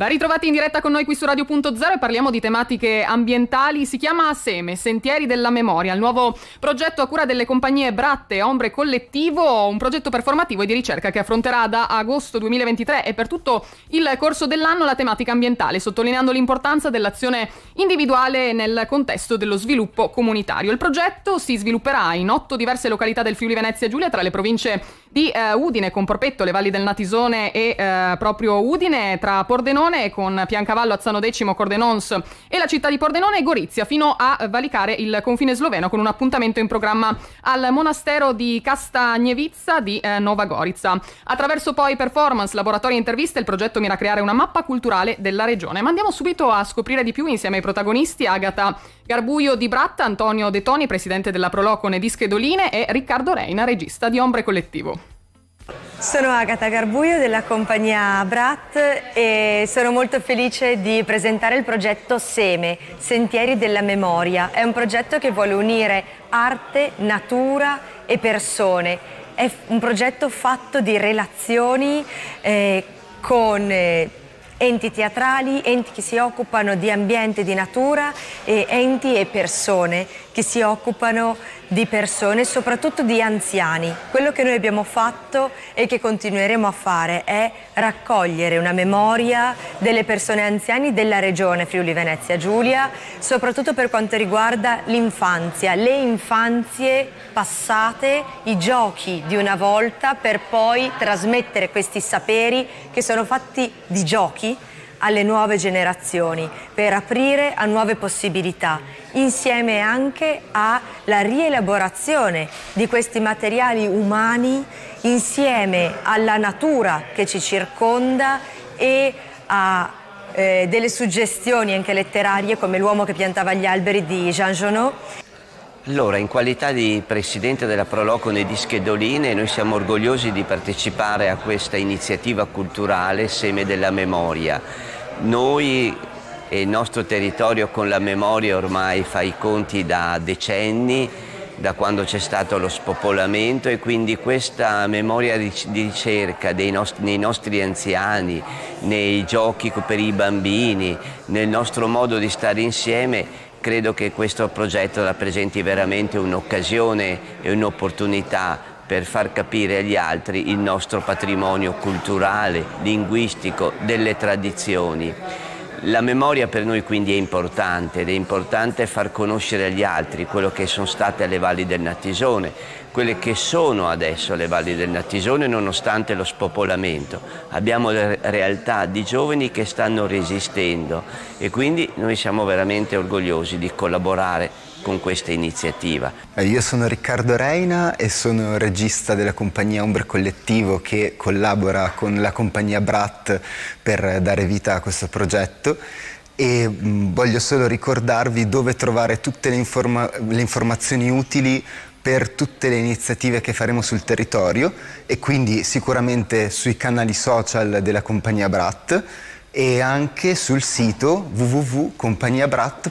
Ben ritrovati in diretta con noi qui su Radio.0 e parliamo di tematiche ambientali. Si chiama Seme, Sentieri della Memoria, il nuovo progetto a cura delle compagnie Bratt e Ombre Collettivo, un progetto performativo e di ricerca che affronterà da agosto 2023 e per tutto il corso dell'anno la tematica ambientale, sottolineando l'importanza dell'azione individuale nel contesto dello sviluppo comunitario. Il progetto si svilupperà in 8 diverse località del Friuli Venezia Giulia tra le province di Udine, Comporpetto, le valli del Natisone e proprio Udine, tra Pordenone con Piancavallo, Azzano Decimo, Cordenons e la città di Pordenone e Gorizia, fino a valicare il confine sloveno con un appuntamento in programma al monastero di Castagnevizza di Nova Gorica. Attraverso poi performance, laboratori e interviste il progetto mira a creare una mappa culturale della regione. Ma andiamo subito a scoprire di più insieme ai protagonisti: Agata Garbuio di Bratt, Antonio De Toni, presidente della Prolocone di Schedoline, e Riccardo Reina, regista di Ombre Collettivo. Sono Agata Garbuio della compagnia Bratt e sono molto felice di presentare il progetto Seme, Sentieri della Memoria. È un progetto che vuole unire arte, natura e persone. È un progetto fatto di relazioni con enti teatrali, enti che si occupano di ambiente, di natura, e enti e persone che si occupano di persone, soprattutto di anziani. Quello che noi abbiamo fatto e che continueremo a fare è raccogliere una memoria delle persone anziane della regione Friuli Venezia Giulia, soprattutto per quanto riguarda l'infanzia, le infanzie passate, i giochi di una volta, per poi trasmettere questi saperi che sono fatti di giochi alle nuove generazioni, per aprire a nuove possibilità, insieme anche alla rielaborazione di questi materiali umani, insieme alla natura che ci circonda e a delle suggestioni anche letterarie come L'uomo che piantava gli alberi di Jean Genot. Allora, in qualità di presidente della Prolocone di Schedoline, noi siamo orgogliosi di partecipare a questa iniziativa culturale Seme della Memoria. Noi e il nostro territorio con la memoria ormai fa i conti da decenni, da quando c'è stato lo spopolamento, e quindi questa memoria di ricerca nei nostri anziani, nei giochi per i bambini, nel nostro modo di stare insieme, credo che questo progetto rappresenti veramente un'occasione e un'opportunità per far capire agli altri il nostro patrimonio culturale, linguistico, delle tradizioni. La memoria per noi quindi è importante, ed è importante far conoscere agli altri quello che sono state le valli del Natisone, quelle che sono adesso le valli del Natisone nonostante lo spopolamento. Abbiamo realtà di giovani che stanno resistendo e quindi noi siamo veramente orgogliosi di collaborare con questa iniziativa. Io sono Riccardo Reina e sono regista della compagnia Ombre Collettivo, che collabora con la compagnia Bratt per dare vita a questo progetto, e voglio solo ricordarvi dove trovare tutte le informazioni utili per tutte le iniziative che faremo sul territorio, e quindi sicuramente sui canali social della compagnia Bratt e anche sul sito www.compagniabratt.it.